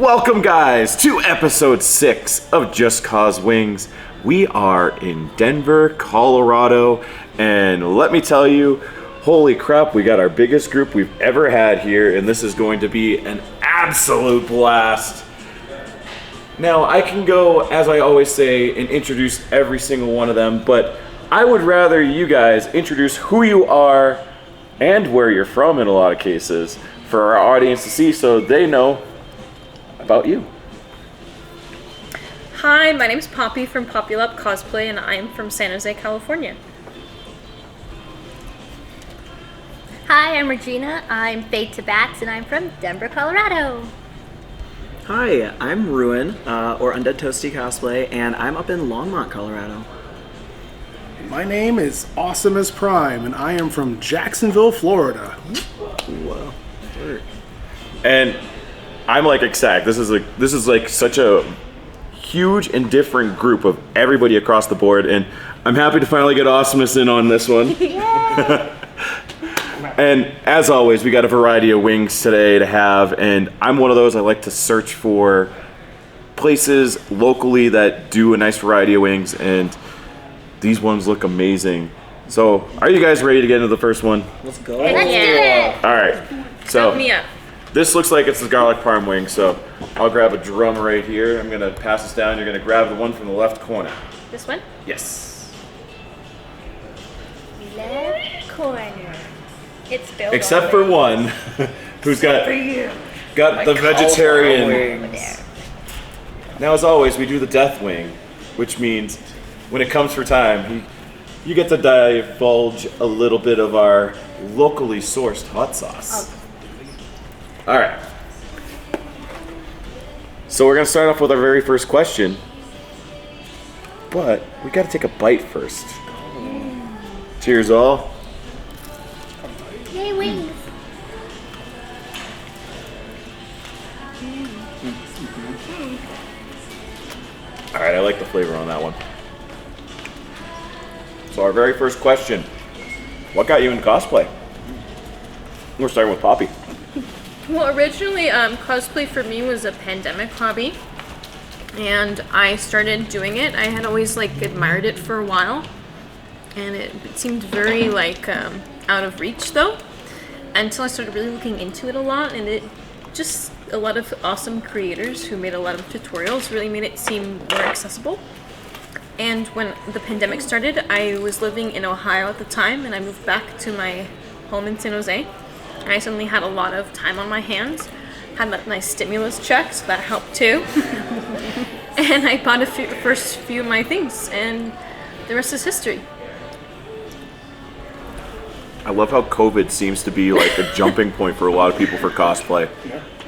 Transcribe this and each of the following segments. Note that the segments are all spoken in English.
Welcome guys to episode 6 of Just Cos Wings. We are in Denver, Colorado, and let me tell you, holy crap, we got our biggest group we've ever had here, and this is going to be an absolute blast. Now, I can go, as I always say, and introduce every single one of them, but I would rather you guys introduce who you are and where you're from in a lot of cases for our audience to see so they know about you. Hi, my name is Poppy from Poppylop Cosplay, and I'm from San Jose, California. Hi, I'm Regina. I'm FadetoBats, and I'm from Denver, Colorado. Hi, I'm Ruin, or undeadtoasty Cosplay, and I'm up in Longmont, Colorado. My name is Awesomus Prime, and I am from Jacksonville, Florida. Whoa. And I'm like ecstatic. This is like such a huge and different group of everybody across the board, and I'm happy to finally get Awesomeness in on this one. And as always, we got a variety of wings today to have, and I'm one of those, I like to search for places locally that do a nice variety of wings, and these ones look amazing. So, are you guys ready to get into the first one? Let's go. Let's do it. All right. So, Help me up. this looks like it's the garlic parm wing, so I'll grab a drum right here. I'm gonna pass this down. You're gonna grab the one from the left corner. This one? Yes. Left corner. It's built Except for one, who's got the vegetarian. Wings. Now, as always, we do the death wing, which means when it comes for time, you get to divulge a little bit of our locally sourced hot sauce. All right. So we're gonna start off with our very first question, but we gotta take a bite first. Cheers, all. Yay, wings. All right, I like the flavor on that one. So our very first question, what got you into cosplay? We're starting with Poppy. Well, originally, cosplay for me was a pandemic hobby, and I started doing it. I had always admired it for a while, and it seemed very out of reach though, until I started really looking into it a lot, and it just a lot of awesome creators who made a lot of tutorials really made it seem more accessible. And when the pandemic started, I was living in Ohio at the time, and I moved back to my home in San Jose. And I suddenly had a lot of time on my hands, had that nice stimulus check, so that helped too. And I bought first few of my things, and the rest is history. I love how COVID seems to be like a jumping point for a lot of people for cosplay.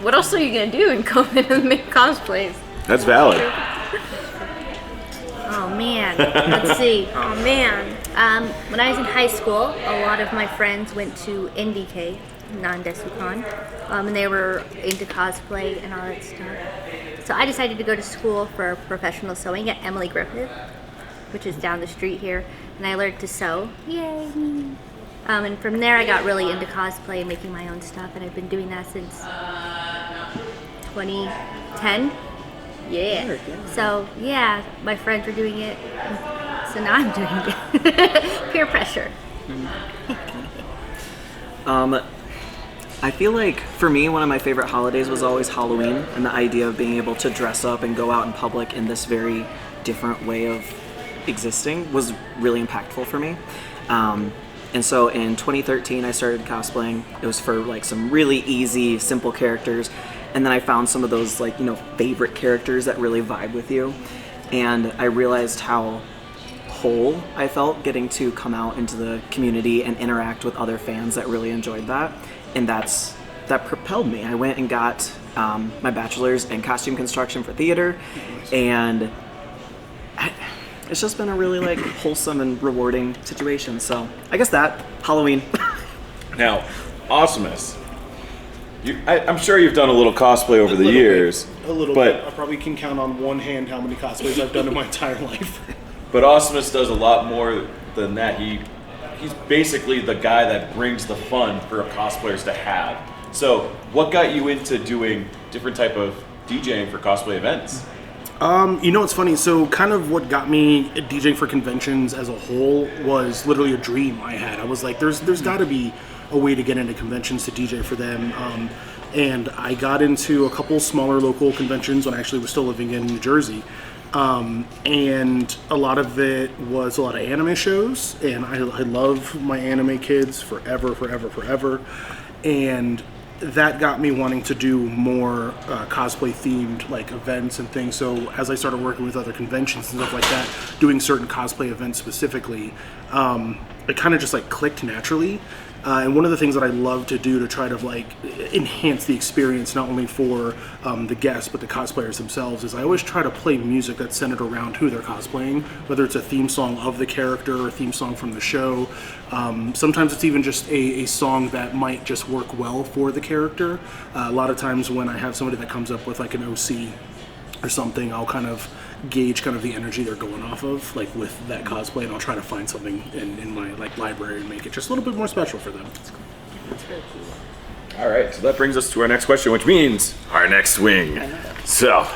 What else are you gonna do in COVID and make cosplays? That's valid. Oh, man. Let's see. Oh man. When I was in high school, a lot of my friends went to NDK, non-Desucon, and they were into cosplay and all that stuff. So I decided to go to school for professional sewing at Emily Griffith, which is down the street here, and I learned to sew. Yay! And from there I got really into cosplay and making my own stuff, and I've been doing that since 2010. Yeah. So yeah, my friends were doing it, so now I'm doing it. Peer pressure. I feel like for me, one of my favorite holidays was always Halloween, and the idea of being able to dress up and go out in public in this very different way of existing was really impactful for me. And so in 2013, I started cosplaying. It was for some really easy, simple characters. And then I found some of those favorite characters that really vibe with you. And I realized how whole I felt getting to come out into the community and interact with other fans that really enjoyed that. And that propelled me. I went and got my bachelor's in costume construction for theater, and it's just been a really like wholesome and rewarding situation. So I guess that Halloween. Now, Awesomus, I'm sure you've done a little cosplay over the years. A little but, bit. I probably can count on one hand how many cosplays I've done in my entire life. But Awesomus does a lot more than that. He's basically the guy that brings the fun for cosplayers to have. So, what got you into doing different type of DJing for cosplay events? You know, it's funny. So, kind of what got me DJing for conventions as a whole was literally a dream I had. I was like, there's got to be a way to get into conventions to DJ for them. And I got into a couple smaller local conventions when I actually was still living in New Jersey. And a lot of it was a lot of anime shows, and I love my anime kids forever. And that got me wanting to do more cosplay themed like events and things. So as I started working with other conventions and stuff like that, doing certain cosplay events specifically, it kind of just like clicked naturally. And one of the things that I love to do to try to like enhance the experience, not only for the guests but the cosplayers themselves, is I always try to play music that's centered around who they're cosplaying, whether it's a theme song of the character or a theme song from the show. Sometimes it's even just a song that might just work well for the character. A lot of times when I have somebody that comes up with like an OC or something, I'll kind of gauge kind of the energy they're going off of, like with that cosplay, and I'll try to find something in my like library and make it just a little bit more special for them. That's very cool. All right, so that brings us to our next question, which means our next swing. So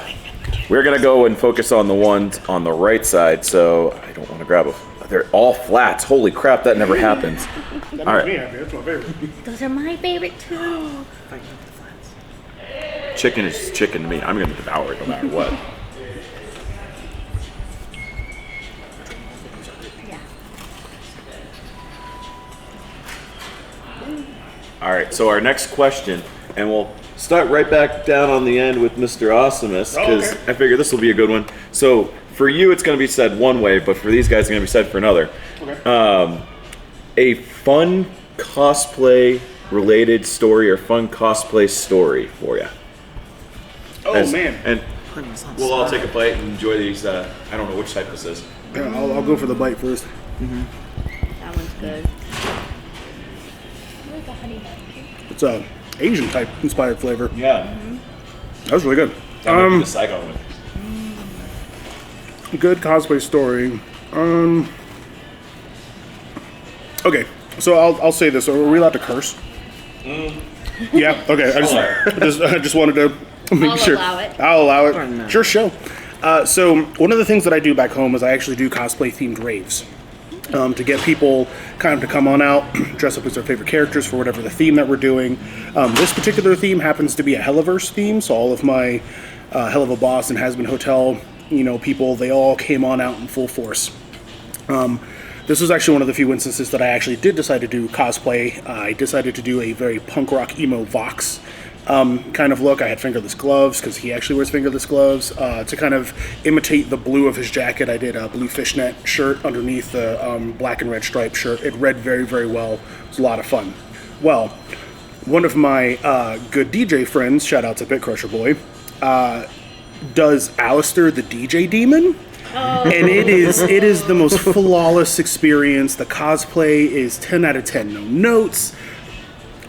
we're gonna go and focus on the ones on the right side. So I don't want to grab a. They're all flats. Holy crap, that never happens. That All makes me right, happy. That's my favorite. Those are my favorite too. chicken is chicken to me. I'm gonna devour it no matter what. Yeah. All right, so our next question, and we'll start right back down on the end with Mr. Awesomus, because okay. I figure this will be a good one. So for you, it's going to be said one way, but for these guys, it's going to be said for another. Okay. A fun cosplay related story or fun cosplay story for you. Oh, man. And we'll all take a bite and enjoy these. I don't know which type this is. Yeah, I'll go for the bite first. That one's good. It's a Asian type inspired flavor. Yeah. That was really good. That might be the Saigon one. Good cosplay story. Okay, so I'll say this. Are we allowed to curse? Yeah. Okay. I just wanted to make I'll sure. allow it. I'll allow it. Or no. Sure. Show. So one of the things that I do back home is I actually do cosplay themed raves. To get people kind of to come on out, dress up as their favorite characters for whatever the theme that we're doing. This particular theme happens to be a Helliverse theme, so all of my Hell of a Boss and Has Been Hotel, people, they all came on out in full force. This was actually one of the few instances that I actually did decide to do cosplay. I decided to do a very punk rock emo Vox kind of look. I had fingerless gloves because he actually wears fingerless gloves. To kind of imitate the blue of his jacket, I did a blue fishnet shirt underneath the black and red striped shirt. It read very, very well. It was a lot of fun. Well, one of my good DJ friends, shout out to Bit Crusher Boy, does Alistair the DJ Demon. And it is the most flawless experience. The cosplay is 10 out of 10. No notes.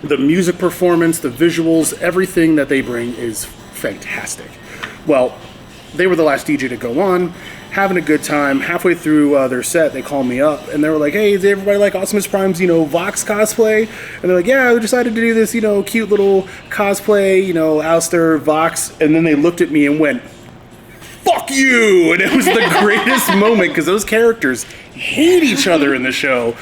The music performance, the visuals, everything that they bring is fantastic. Well, they were the last DJ to go on, having a good time. Halfway through their set, they called me up and they were like, "Hey, does everybody like Awesomus Prime's, Vox cosplay?" And they're like, "Yeah, we decided to do this, cute little cosplay, Alistair, Vox." And then they looked at me and went, "Fuck you!" And it was the greatest moment because those characters hate each other in the show.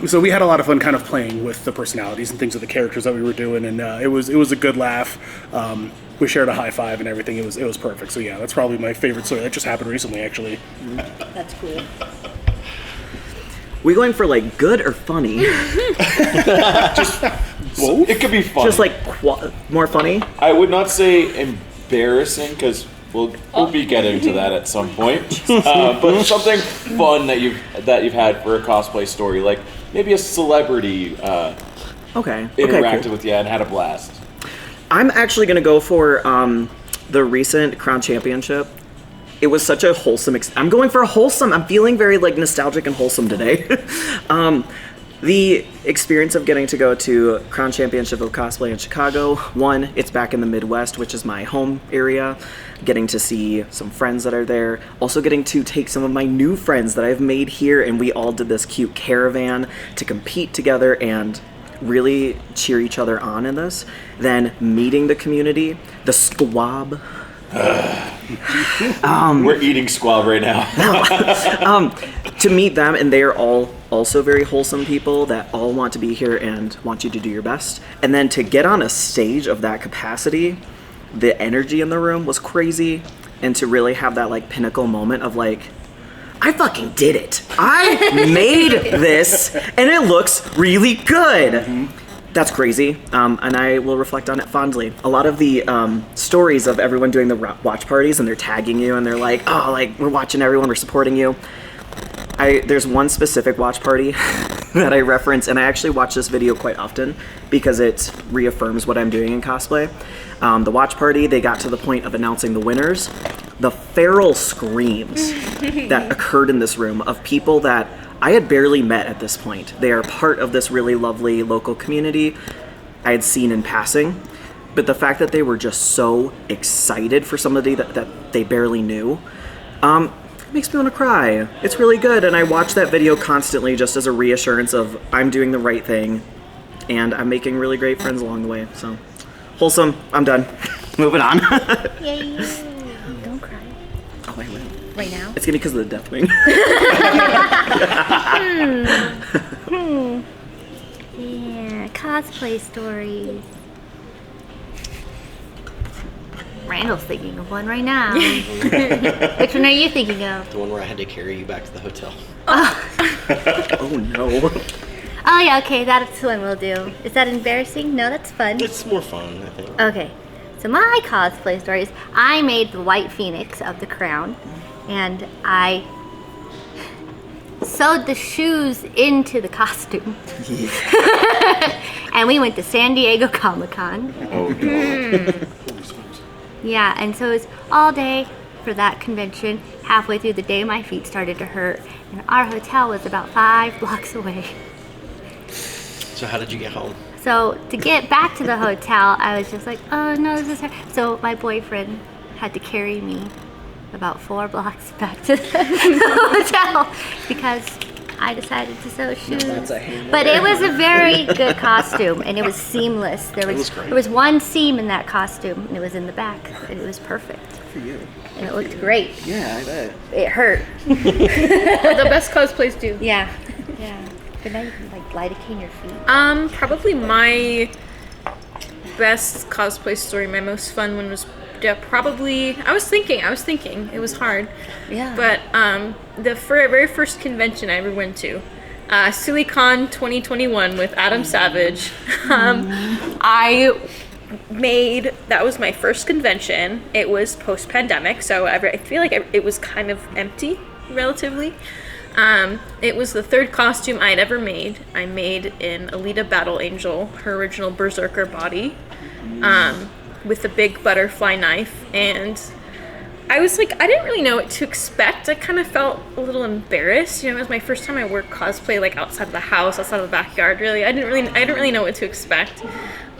So we had a lot of fun kind of playing with the personalities and things of the characters that we were doing, and it was a good laugh. We shared a high five and everything. It was perfect. So yeah, that's probably my favorite story. That just happened recently, actually. That's cool. We going for like good or funny? It could be fun. Just like more funny? I would not say embarrassing because we'll be getting to that at some point. But something fun that you've had for a cosplay story, like maybe a celebrity Okay. interacted Cool. with you and had a blast. I'm actually going to go for the recent Crown Championship. It was such a wholesome I'm going for a wholesome. I'm feeling very like nostalgic and wholesome today. The experience of getting to go to Crown Championship of Cosplay in Chicago, one, it's back in the Midwest, which is my home area. Getting to see some friends that are there. Also getting to take some of my new friends that I've made here, and we all did this cute caravan to compete together and really cheer each other on in this. Then meeting the community, the squab. We're eating squab right now. To meet them, and they're all also very wholesome people that all want to be here and want you to do your best. And then to get on a stage of that capacity, the energy in the room was crazy, and to really have that like pinnacle moment of like, I fucking did it. I made this, and it looks really good. Mm-hmm. That's crazy, and I will reflect on it fondly. A lot of the stories of everyone doing the watch parties, and they're tagging you, and they're like, oh, like, we're watching everyone, we're supporting you. There's one specific watch party that I reference, and I actually watch this video quite often because it reaffirms what I'm doing in cosplay. The watch party, they got to the point of announcing the winners. The feral screams that occurred in this room of people that I had barely met at this point. They are part of this really lovely local community I had seen in passing, but the fact that they were just so excited for somebody that they barely knew, makes me want to cry. It's really good, and I watch that video constantly just as a reassurance of I'm doing the right thing, and I'm making really great friends along the way. So, wholesome. I'm done. Moving on. Yay! Don't cry. Oh, I will. Right now? It's gonna be because of the death wing. Yeah, cosplay stories. Randall's thinking of one right now. Which one are you thinking of? The one where I had to carry you back to the hotel. Oh no. Oh yeah, okay, that's the one we'll do. Is that embarrassing? No, that's fun. It's more fun, I think. Okay, so my cosplay story is I made the White Phoenix of the Crown, and I sewed the shoes into the costume. And we went to San Diego Comic-Con. Oh, God. Yeah, and so it was all day for that convention. Halfway through the day, my feet started to hurt, and our hotel was about 5 blocks away. So how did you get home? So to get back to the hotel, I was just like, oh no, this is hard. So my boyfriend had to carry me about 4 blocks back to the hotel because I decided to sew shoes. But it was a very good costume, and it was seamless. There was one seam in that costume, and it was in the back. And it was perfect. For you. And it looked great. Yeah, I bet. It hurt. The best cosplays do. Yeah. Yeah. But now you can like lidocaine your feet. Probably my best cosplay story, my most fun one was probably, I was thinking, it was hard. Yeah. But the very first convention I ever went to, SillyCon 2021 with Adam Savage, that was my first convention. It was post-pandemic, so I feel like it was kind of empty, relatively. It was the third costume I'd ever made. I made an Alita Battle Angel, her original Berserker body, with a big butterfly knife, and I was like, I didn't really know what to expect. I kind of felt a little embarrassed. You know, it was my first time I wore cosplay like outside of the house, outside of the backyard. Really, I didn't really know what to expect.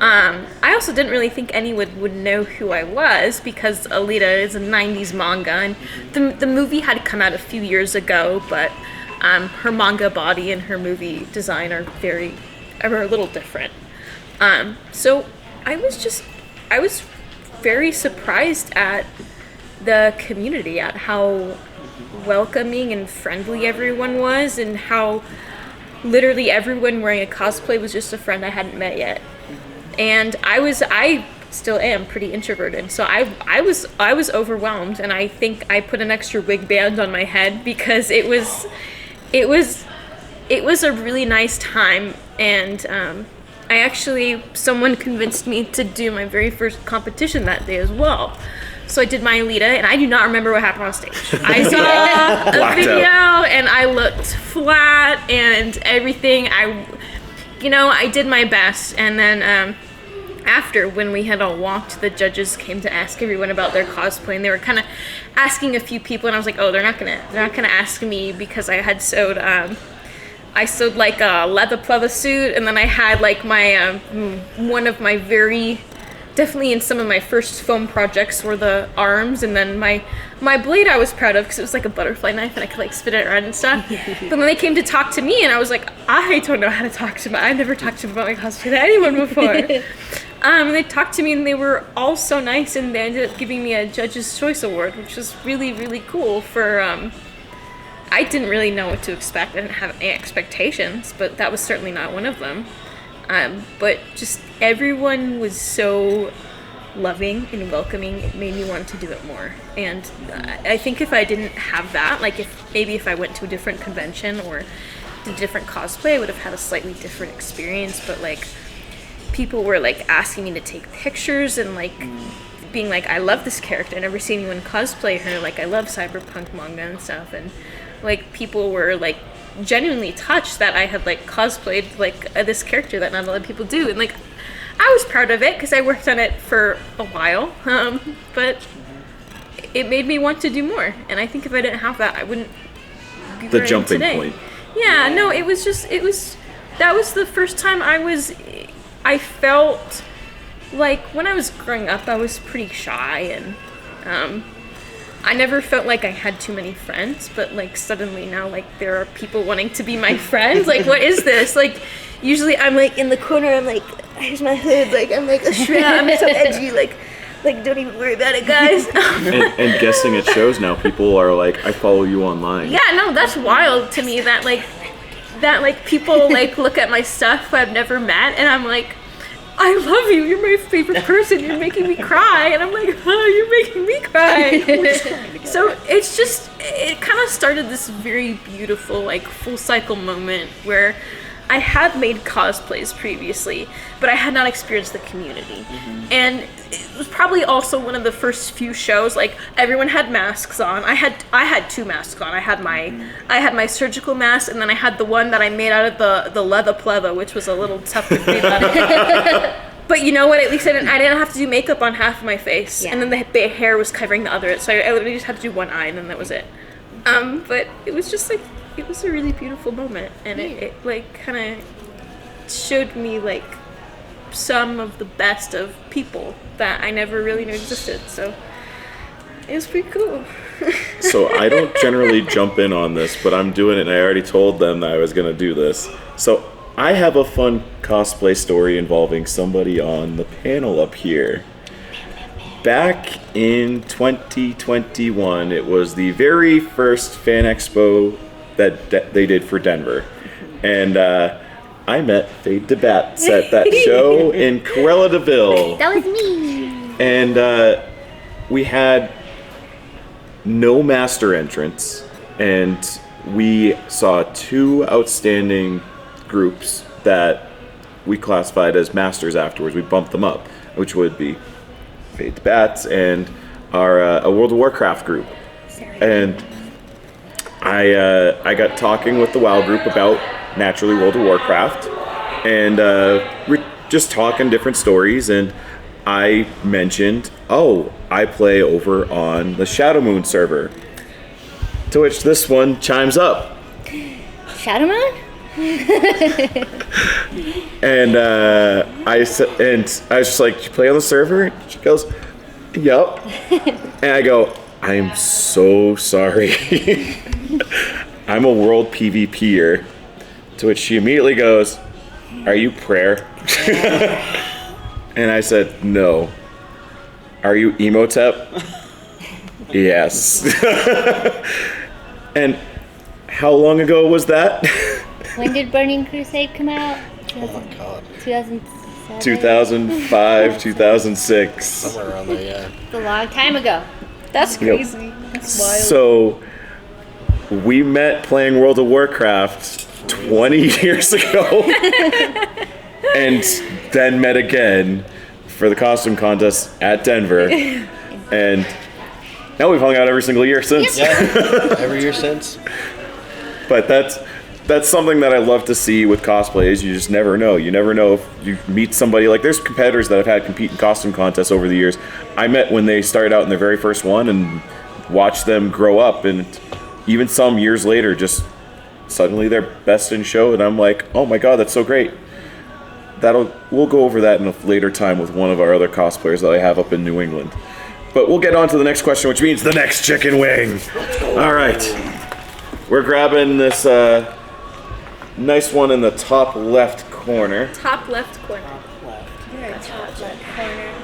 I also didn't really think anyone would know who I was because Alita is a 90s manga, and the movie had come out a few years ago, but her manga body and her movie design are a little different. So I was very surprised at the community, at how welcoming and friendly everyone was, and how literally everyone wearing a cosplay was just a friend I hadn't met yet. And I still am pretty introverted, so I was overwhelmed, and I think I put an extra wig band on my head because it was a really nice time. And someone convinced me to do my very first competition that day as well. So I did my Alita, and I do not remember what happened on stage. I saw a video, and I looked flat and everything. I did my best, and then after, when we had all walked, the judges came to ask everyone about their cosplay, and they were kind of asking a few people, and I was like, oh, they're not gonna ask me because I had sewed like a leather pleather suit, and then I had like my one of my very, definitely in some of my first foam projects were the arms, and then my blade I was proud of because it was like a butterfly knife and I could like spin it around and stuff. But then they came to talk to me and I was like, I don't know how to talk to them. I've never talked to them about my cosplay to anyone before. They talked to me and they were all so nice, and they ended up giving me a Judge's Choice Award, which was really, really cool for, I didn't really know what to expect. I didn't have any expectations, but that was certainly not one of them. But just everyone was so loving and welcoming. It made me want to do it more. And I think if I didn't have that, like if I went to a different convention or did different cosplay, I would have had a slightly different experience. But like people were like asking me to take pictures and like being like, I love this character. I never seen anyone cosplay her. Like I love cyberpunk manga and stuff. And like people were like genuinely touched that I had like cosplayed like this character that not a lot of people do, and like I was proud of it because I worked on it for a while, but it made me want to do more. And I think if I didn't have that, I wouldn't be The jumping point. Yeah, no, that was the first time I felt like when I was growing up I was pretty shy, and I never felt like I had too many friends, but like suddenly now like there are people wanting to be my friends. Like what is this? Like usually I'm like in the corner, I'm like, here's my hood, like I'm like a shrimp, I'm so edgy, like don't even worry about it, guys. and guessing at shows now, people are like, I follow you online. Yeah, no, that's wild to me that people like look at my stuff who I've never met, and I'm like, I love you, you're my favorite person, you're making me cry. And I'm like, oh, you're making me cry. So it kind of started this very beautiful, like, full cycle moment where I had made cosplays previously, but I had not experienced the community. And it was probably also one of the first few shows, like, everyone had masks on. I had two masks on. I had my surgical mask, and then I had the one that I made out of the leather pleather, which was a little tough to breathe out. But you know what? At least I didn't have to do makeup on half of my face, and then the hair was covering the other. So I literally just had to do one eye, and then that was it. But it was just like, it was a really beautiful moment, and it like kind of showed me like some of the best of people that I never really knew existed. So it was pretty cool. So I don't generally jump in on this, but I'm doing it, and I already told them that I was going to do this. So I have a fun cosplay story involving somebody on the panel up here. Back in 2021, it was the very first fan expo that they did for Denver. And I met FadetoBats at that show in Cruella de Vil. That was me. And we had no master entrance, and we saw two outstanding groups that we classified as masters afterwards. We bumped them up, which would be FadetoBats and our a World of Warcraft group. And I got talking with the WoW group about naturally World of Warcraft, and we're just talking different stories, and I mentioned, oh, I play over on the Shadow Moon server. To which this one chimes up. Shadow Moon? And I said, and I was just like, you play on the server? She goes, yup. And I go, I am so sorry. I'm a world PvPer. To which she immediately goes, are you Prayer? And I said, no. Are you Emotep? Yes. And how long ago was that? When did Burning Crusade come out? Oh my god. 2007? 2005, 2006. Somewhere around there, yeah. It's a long time ago. That's crazy. That's wild. So we met playing World of Warcraft 20 years ago. And then met again for the costume contest at Denver. And now we've hung out every single year since. Yeah, every year since. But that's something that I love to see with cosplay is you just never know. You never know if you meet somebody. Like there's competitors that I've had compete in costume contests over the years. I met when they started out in their very first one and watched them grow up, and even some years later, just suddenly they're best in show, and I'm like, oh my god, that's so great. We'll go over that in a later time with one of our other cosplayers that I have up in New England. But we'll get on to the next question, which means the next chicken wing. All right, we're grabbing this nice one in the top left corner. Top left corner. Top left corner.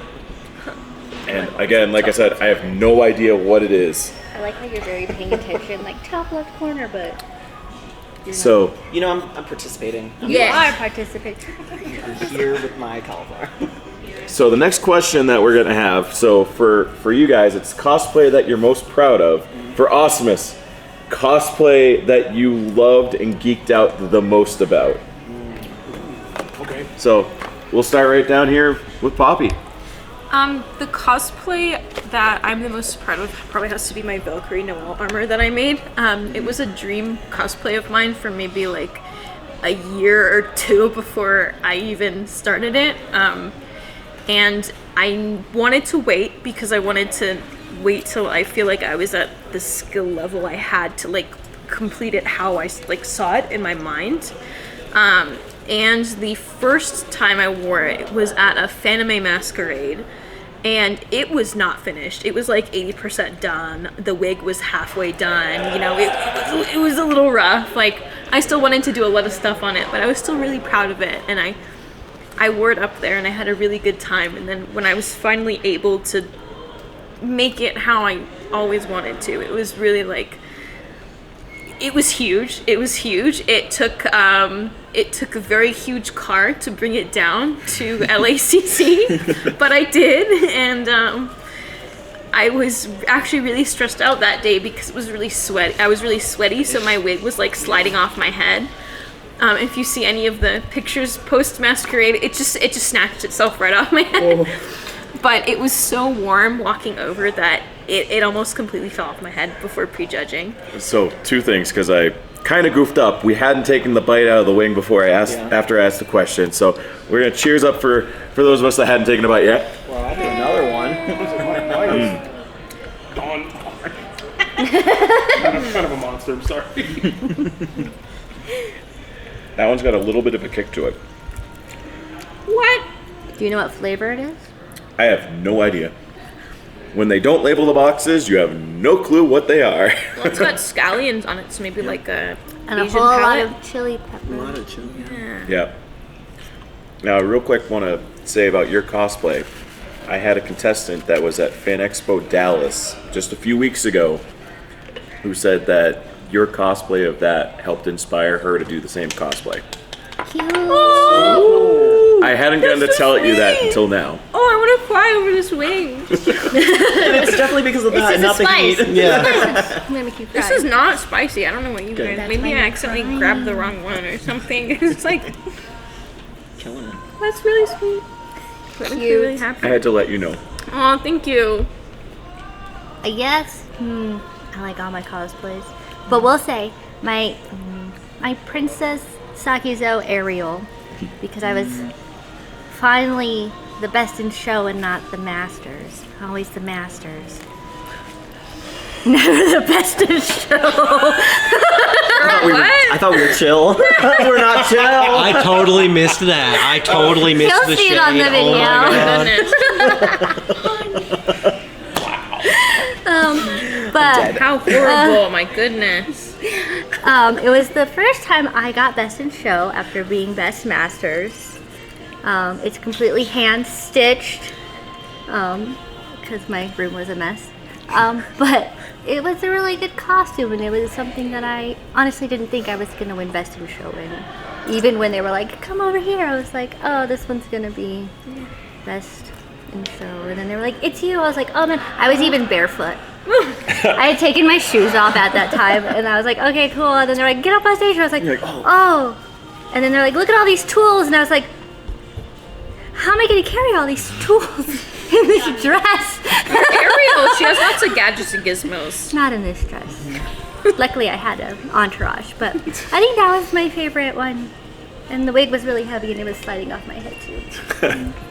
And again, like I said, I have no idea what it is. I like how you're very paying attention, like top left corner, but So, You know, I'm participating. you Yes. are participating. I'm here with my cauliflower. so the next question that we're gonna have, so for you guys, it's cosplay that you're most proud of. For Awesomus, cosplay that you loved and geeked out the most about. Okay. So we'll start right down here with Poppy. The cosplay that I'm the most proud of probably has to be my Valkyrie Noelle armor that I made. It was a dream cosplay of mine for maybe like a year or two before I even started it. And I wanted to wait because I wanted to wait till I feel like I was at the skill level I had to like complete it how I like saw it in my mind. And the first time I wore it was at a Fanime Masquerade, and it was not finished. It was like 80% done. The wig was halfway done. You know, it was a little rough. Like, I still wanted to do a lot of stuff on it, but I was still really proud of it. And I wore it up there, and I had a really good time. And then when I was finally able to make it how I always wanted to, it was really like, it was huge. It was huge. It took a very huge car to bring it down to LACC, but I did, and I was actually really stressed out that day because it was really sweaty. I was really sweaty, so my wig was like sliding off my head. If you see any of the pictures post masquerade, it just snatched itself right off my head. But it was so warm walking over that it almost completely fell off my head before prejudging. So two things, because I kind of goofed up. We hadn't taken the bite out of the wing before after I asked the question. So we're gonna cheers up for those of us that hadn't taken a bite yet. Well, I do another one. I'm kind of a monster, I'm sorry. That one's got a little bit of a kick to it. What? Do you know what flavor it is? I have no idea. When they don't label the boxes, you have no clue what they are. Well, it's got scallions on it, so maybe like a And a Asian whole lot palette. of chili pepper. A lot of chili. Yeah. Now, real quick, want to say about your cosplay. I had a contestant that was at Fan Expo Dallas just a few weeks ago who said that your cosplay of that helped inspire her to do the same cosplay. Cute. I hadn't gotten to tell you that until now. Oh, I want to cry over this wing. It's definitely because of that, This is not the the spice. heat. Yeah. I'm gonna make you cry. This is not spicy. I don't know what you guys. That's Maybe why I you're accidentally crying. grabbed the wrong one or something. It's like, Killing it. that's really sweet. That makes me really I happy. had to let you know. Oh, thank you. Yes. I like all my cosplays, but we'll say my Princess Sakizo Ariel, because I was finally the best in show and not the masters. Always the masters. Never the best in show. I thought we were chill. We're not chill. I totally missed that. I totally missed You'll the see shade. it on the Oh my video. God. But How horrible! My goodness. it was the first time I got best in show after being best masters. It's completely hand stitched because my room was a mess. But it was a really good costume, and it was something that I honestly didn't think I was going to win best in show in. Even when they were like, come over here, I was like, oh, this one's going to be best in show. And then they were like, it's you. I was like, oh man, I was even barefoot. I had taken my shoes off at that time, and I was like, okay, cool. And then they're like, get up on stage. And I was like, oh. And then they're like, look at all these tools. And I was like, how am I going to carry all these tools? in this dress. Ariel, she has lots of gadgets and gizmos. Not in this dress. Luckily, I had an entourage, but I think that was my favorite one. And the wig was really heavy, and it was sliding off my head too.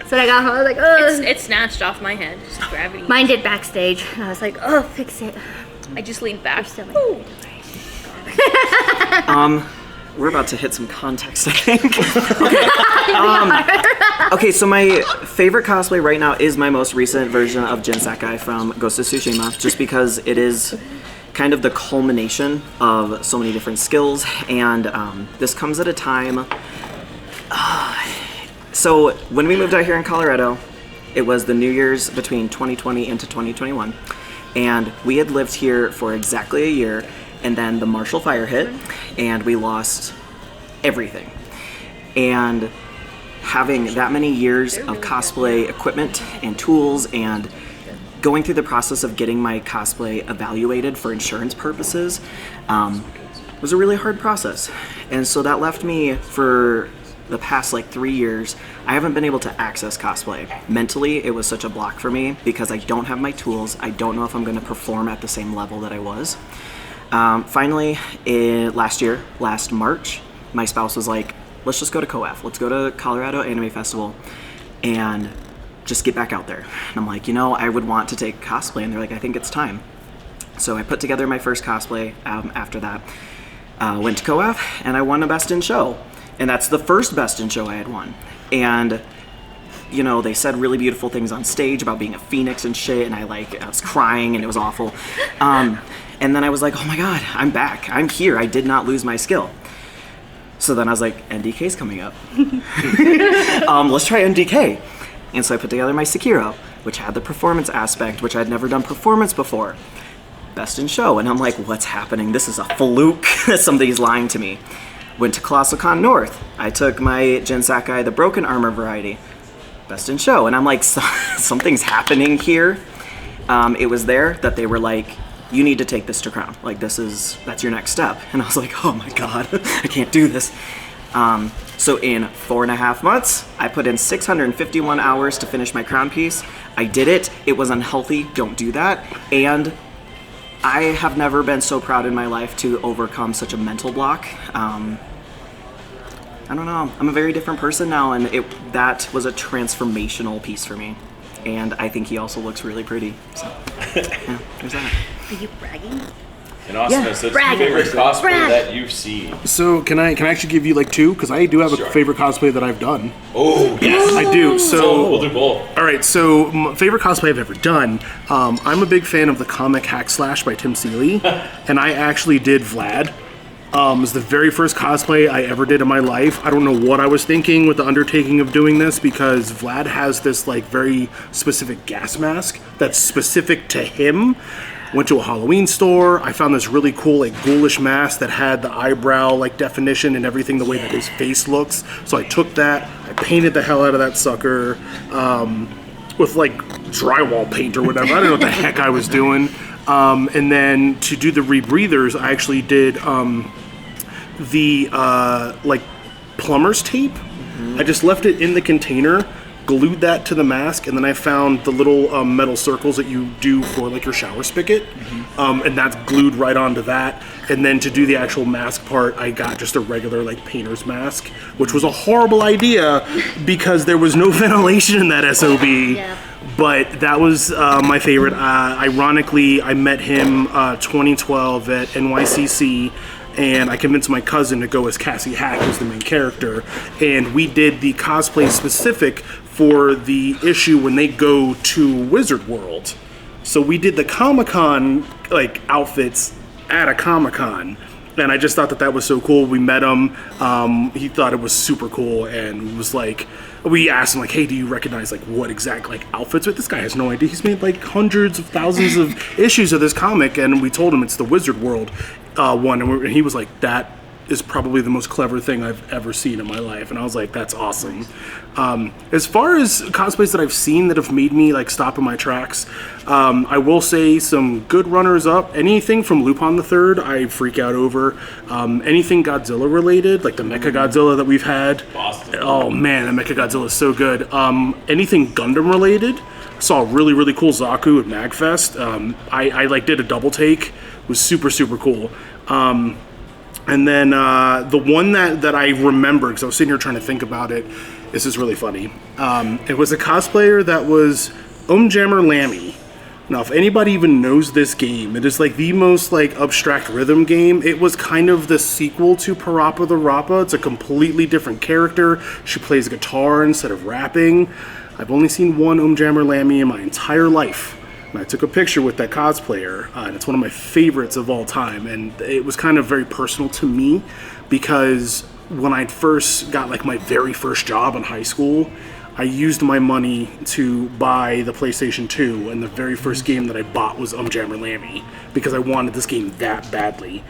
So I got home, I was like, oh. It snatched off my head, just gravity. Mine did backstage, and I was like, oh, fix it. I just leaned back. We're about to hit some context, I think. Okay, so my favorite cosplay right now is my most recent version of Jin Sakai from Ghost of Tsushima, just because it is kind of the culmination of so many different skills, and this comes at a time. So when we moved out here in Colorado, it was the New Year's between 2020 into 2021, and we had lived here for exactly a year. And then the Marshall Fire hit, and we lost everything. And having that many years of cosplay equipment and tools, and going through the process of getting my cosplay evaluated for insurance purposes was a really hard process. And so that left me for the past 3 years, I haven't been able to access cosplay. Mentally, it was such a block for me because I don't have my tools. I don't know if I'm going to perform at the same level that I was. Finally, last March, my spouse was like, let's just go to COAF. Let's go to Colorado Anime Festival and just get back out there. And I'm like, I would want to take cosplay. And they're like, I think it's time. So I put together my first cosplay after that. Went to COAF, and I won a Best in Show. And that's the first Best in Show I had won. And they said really beautiful things on stage about being a phoenix and shit, and I was crying, and it was awful. And then I was like, oh my god, I'm back. I'm here. I did not lose my skill. So then I was like, NDK's coming up. Let's try NDK. And so I put together my Sekiro, which had the performance aspect, which I'd never done performance before. Best in Show. And I'm like, what's happening? This is a fluke. Somebody's lying to me. Went to Colossal Con North. I took my Jin Sakai, the broken armor variety. Best in Show. And I'm like, something's happening here. It was there that they were like, you need to take this to Crown. That's your next step. And I was like, oh my god, I can't do this. So in 4.5 months, I put in 651 hours to finish my Crown piece. I did it. It was unhealthy. Don't do that. And I have never been so proud in my life to overcome such a mental block. I don't know. I'm a very different person now, and that was a transformational piece for me. And I think he also looks really pretty. So, yeah, there's that. Are you bragging? And Awesomus, that's your favorite cosplay that you've seen. So can I actually give you two? Because I do have a favorite cosplay that I've done. Oh, yes. I do. So we'll do both. All right, so my favorite cosplay I've ever done, I'm a big fan of the comic Hack Slash by Tim Seeley, and I actually did Vlad. It was the very first cosplay I ever did in my life. I don't know what I was thinking with the undertaking of doing this, because Vlad has this very specific gas mask that's specific to him. Went to a Halloween store. I found this really cool ghoulish mask that had the eyebrow definition and everything, the way that his face looks. So I took that, I painted the hell out of that sucker with drywall paint or whatever. I don't know what the heck I was doing. And then to do the rebreathers, I actually did the plumber's tape. Mm-hmm. I just left it in the container, glued that to the mask, and then I found the little metal circles that you do for your shower spigot, and that's glued right onto that. And then to do the actual mask part, I got just a regular painter's mask, which was a horrible idea because there was no ventilation in that SOB. Yeah. But that was my favorite. Ironically, I met him 2012 at NYCC, and I convinced my cousin to go as Cassie Hack, who's the main character, and we did the cosplay specific for the issue when they go to Wizard World. So we did the Comic-Con outfits at a Comic-Con, and I just thought that was so cool. We met him. He thought it was super cool, and was we asked him hey, do you recognize what exact outfits? But this guy has no idea. He's made hundreds of thousands of issues of this comic, and we told him it's the Wizard World one, and he was that is probably the most clever thing I've ever seen in my life. And I was that's awesome. As far as cosplays that I've seen that have made me stop in my tracks, I will say some good runners up. Anything from Lupin the Third, I freak out over. Anything Godzilla related, the Mecha Godzilla that we've had. Boston. Oh man, the Mecha Godzilla is so good. Anything Gundam related. Saw a really, really cool Zaku at MagFest. I like did a double take. It was super, super cool. And then the one that I remember, because I was sitting here trying to think about it, this is really funny. It was a cosplayer that was Jammer Lammy. Now, if anybody even knows this game, it is like the most like abstract rhythm game. It was kind of the sequel to Parappa the Rappa. It's a completely different character. She plays guitar instead of rapping. I've only seen one Jammer Lammy in my entire life. And I took a picture with that cosplayer, and it's one of my favorites of all time. And it was kind of very personal to me because when I first got like my very first job in high school, I used my money to buy the PlayStation 2, and the very first game that I bought was Jammer Lammy because I wanted this game that badly.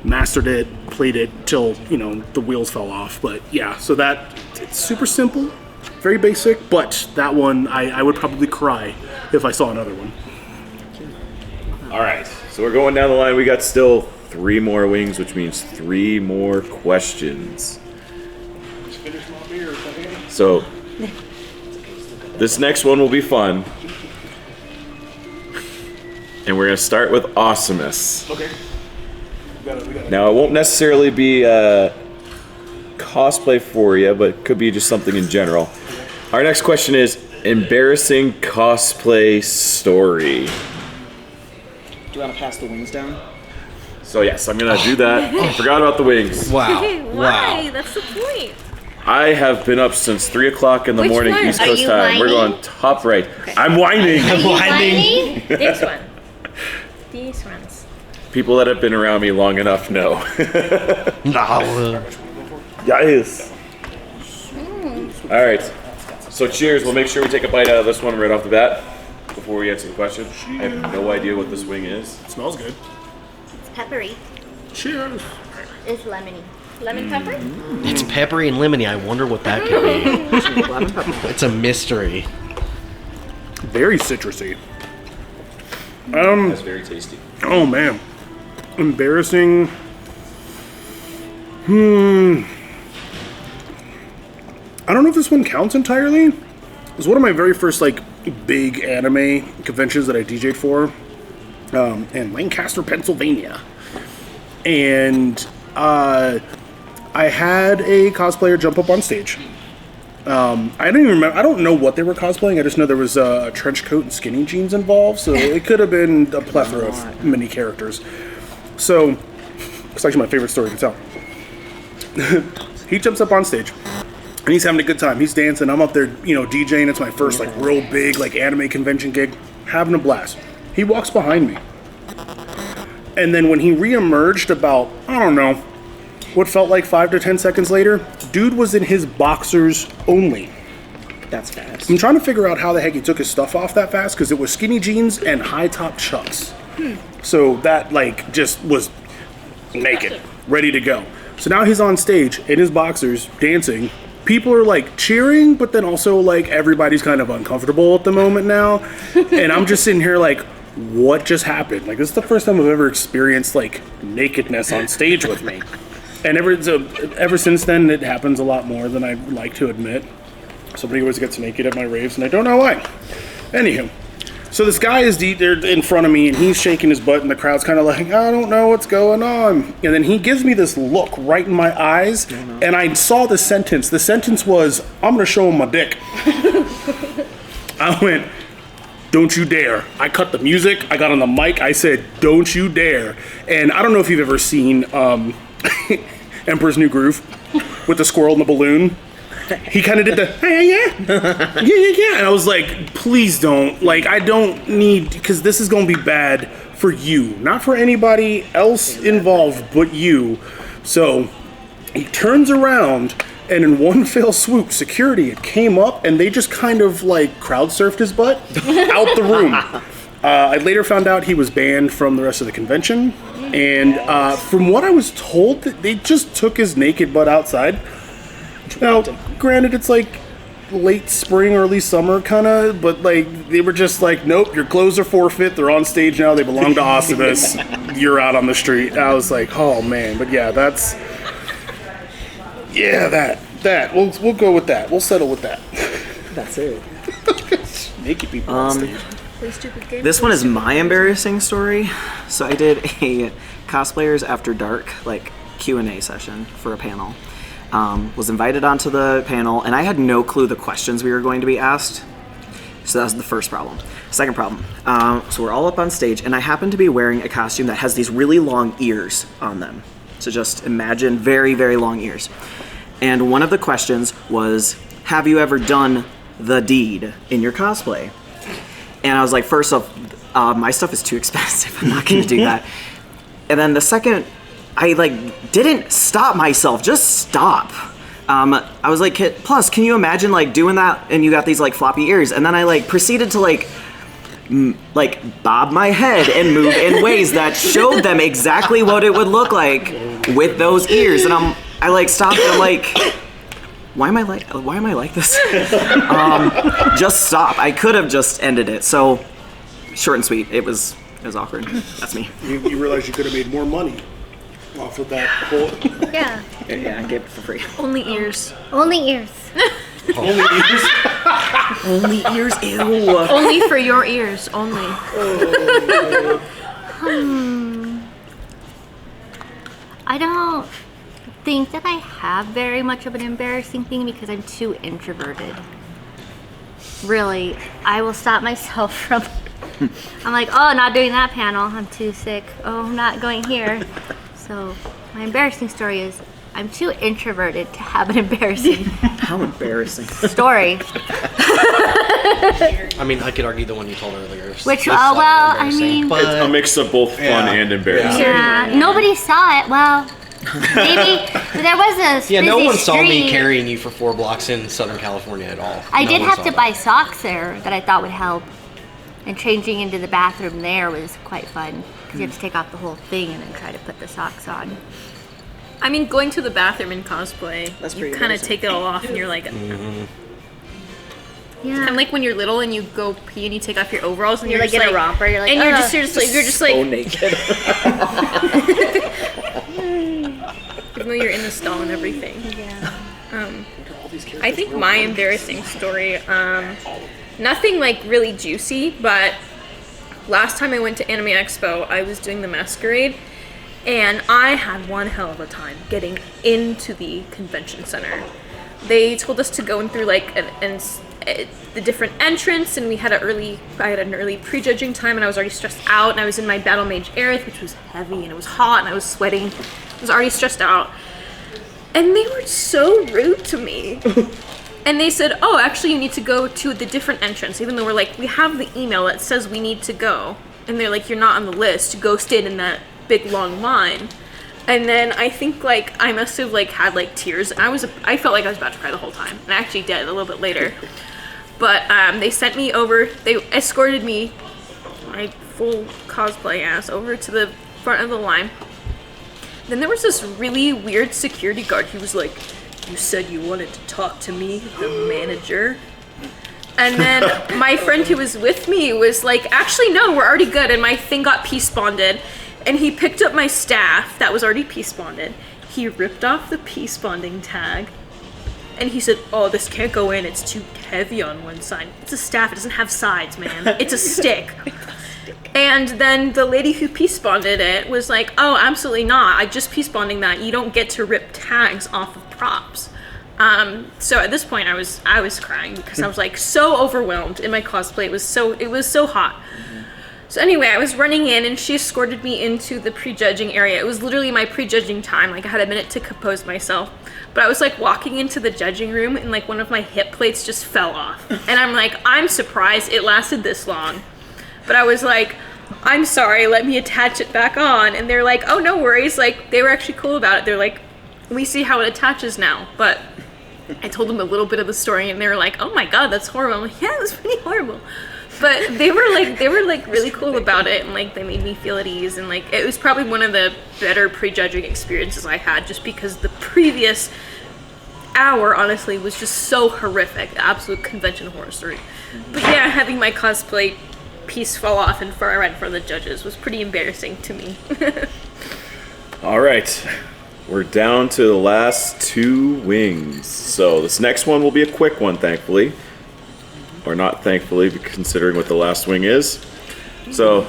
Mastered it, played it till, the wheels fell off. But yeah, so it's super simple, very basic, but that one I would probably cry if I saw another one. All right, so we're going down the line. We got still 3 more wings, which means 3 more questions. Just finished my beer. So this next one will be fun. And we're going to start with Awesomus. Okay. We got it. Now, it won't necessarily be cosplay for you, but it could be just something in general. Our next question is embarrassing cosplay story. Do you want to pass the wings down? So yes, I'm going to do that. I forgot about the wings. Wow. Why? Wow. That's the point. I have been up since 3 o'clock in the Which morning, one? East Are Coast you time. We're whining? going top right. I'm whining. Whining? This one. These ones. People that have been around me long enough know. No. Yes. All right. So cheers. We'll make sure we take a bite out of this one right off the bat before we answer the question. I have no idea what this wing is. It smells good. It's peppery. Cheers. It's lemony. Lemon pepper? It's peppery and lemony. I wonder what that could be. It's a mystery. Very citrusy. That's very tasty. Oh man, embarrassing. I don't know if this one counts entirely. It was one of my very first like big anime conventions that I DJ'd for in Lancaster, Pennsylvania, and I had a cosplayer jump up on stage. I didn't even remember. I don't know what they were cosplaying. I just know there was a trench coat and skinny jeans involved, so it could have been a plethora of mini characters. So it's actually my favorite story to tell. He jumps up on stage and he's having a good time. He's dancing. I'm up there, DJing. It's my first like real big like anime convention gig. Having a blast. He walks behind me, and then when he reemerged about what felt like 5 to 10 seconds later, dude was in his boxers only. That's fast. I'm trying to figure out how the heck he took his stuff off that fast because it was skinny jeans and high top chucks. So that like just was naked, ready to go. So now he's on stage in his boxers dancing. People are like cheering, but then also like everybody's kind of uncomfortable at the moment now. And I'm just sitting here like, what just happened? Like this is the first time I've ever experienced like nakedness on stage with me. And ever since then, it happens a lot more than I like to admit. Somebody always gets naked at my raves, and I don't know why. Anywho, so this guy is there in front of me, and he's shaking his butt, and the crowd's kind of like, I don't know what's going on. And then he gives me this look right in my eyes, and I saw the sentence. The sentence was, I'm going to show him my dick. I went, don't you dare. I cut the music. I got on the mic. I said, don't you dare. And I don't know if you've ever seen Emperor's New Groove with the squirrel and the balloon. He kind of did the, yeah. And I was like, please don't. Like, I don't need, because this is going to be bad for you. Not for anybody else involved, but you. So he turns around, and in one fell swoop, security came up, and they just kind of, like, crowd surfed his butt out the room. I later found out he was banned from the rest of the convention. And from what I was told, they just took his naked butt outside. Now, granted, it's like late spring, early summer kind of, but like they were just like, nope, your clothes are forfeit. They're on stage now. They belong to Awesomus. You're out on the street. And I was like, oh man, but yeah, that. We'll go with that. We'll settle with that. That's it. naked people on stage. Play stupid games. This one is my embarrassing story. So I did a Cosplayers After Dark Q&A session for a panel. Was invited onto the panel, and I had no clue the questions we were going to be asked. So that was the first problem. Second problem. So we're all up on stage, and I happen to be wearing a costume that has these really long ears on them. So just imagine very, very long ears. And one of the questions was, have you ever done the deed in your cosplay? And I was like, first off, my stuff is too expensive. I'm not going to do that. And then the second, I didn't stop myself. Just stop. I was like, plus, can you imagine doing that and you got these floppy ears? And then I proceeded to bob my head and move in ways that showed them exactly what it would look like with those ears. And I stopped and I'm like, why am I like this? Just stop. I could have just ended it. So short and sweet. It was awkward. That's me. You realize you could have made more money off of that whole. Yeah. Yeah, I gave it for free. Only ears. Only ears. Only ears. Only ears, ew. Only for your ears. Only. I don't think that I have very much of an embarrassing thing because I'm too introverted. Really, I will stop myself from. I'm like, oh, not doing that panel. I'm too sick. Oh, I'm not going here. So my embarrassing story is I'm too introverted to have an embarrassing How embarrassing. story. I mean, I could argue the one you told earlier. Which, is well, slightly I mean- embarrassing, It's a but mix of both fun and embarrassing. Yeah, nobody saw it. Well, maybe there was a yeah, no busy one saw me street. carrying you for 4 blocks in Southern California at all. I No did one have saw to that. buy socks there that I thought would help. And changing into the bathroom there was quite fun because you have to take off the whole thing and then try to put the socks on. I mean, going to the bathroom in cosplay, That's you pretty kind of embarrassing. take it all off and you're like, Yeah. kind of like when you're little and you go pee and you take off your overalls and You're you're like just in a romper. You're like, and you're "Ugh." just like, naked. even though you're in the stall and everything. Yeah. I think my embarrassing story, nothing really juicy, but last time I went to Anime Expo, I was doing the masquerade, and I had one hell of a time getting into the convention center. They told us to go in through the different entrance, and I had an early prejudging time, and I was already stressed out, and I was in my Battle Mage Aerith, which was heavy, and it was hot, and I was sweating. I was already stressed out. And they were so rude to me. And they said, oh, actually you need to go to the different entrance, even though we're like, we have the email that says we need to go. And they're like, you're not on the list, go stand in that big long line. And then I think I must have had tears. I felt like I was about to cry the whole time. And I actually did a little bit later. But they sent me over, they escorted me, my full cosplay ass, over to the front of the line. Then there was this really weird security guard. He was like, you said you wanted to talk to me, the manager. And then my friend who was with me was like, actually, no, we're already good. And my thing got peace bonded. And he picked up my staff that was already peace bonded. He ripped off the peace bonding tag. And he said, oh, this can't go in. It's too heavy on one side. It's a staff. It doesn't have sides, man. It's a stick. And then the lady who peace bonded it was like, oh, absolutely not. I just peace bonding that. You don't get to rip tags off of props. So at this point I was crying because I was so overwhelmed in my cosplay. It was so hot. So anyway, I was running in and she escorted me into the prejudging area. It was literally my prejudging time. I had a minute to compose myself. But I was walking into the judging room and one of my hip plates just fell off. And I'm surprised it lasted this long. But I was like, I'm sorry, let me attach it back on. And they're like, oh, no worries. They were actually cool about it. They're like, we see how it attaches now. But I told them a little bit of the story and they were like, oh my God, that's horrible. I'm like, yeah, it was pretty horrible. But they were really cool about it, and they made me feel at ease, and it was probably one of the better prejudging experiences I had, just because the previous hour honestly was just so horrific, absolute convention horror story. But yeah, having my cosplay piece fall off and far right in front of the judges was pretty embarrassing to me. All right, we're down to the last 2 wings. So this next one will be a quick one, thankfully. or not thankfully, considering what the last wing is. So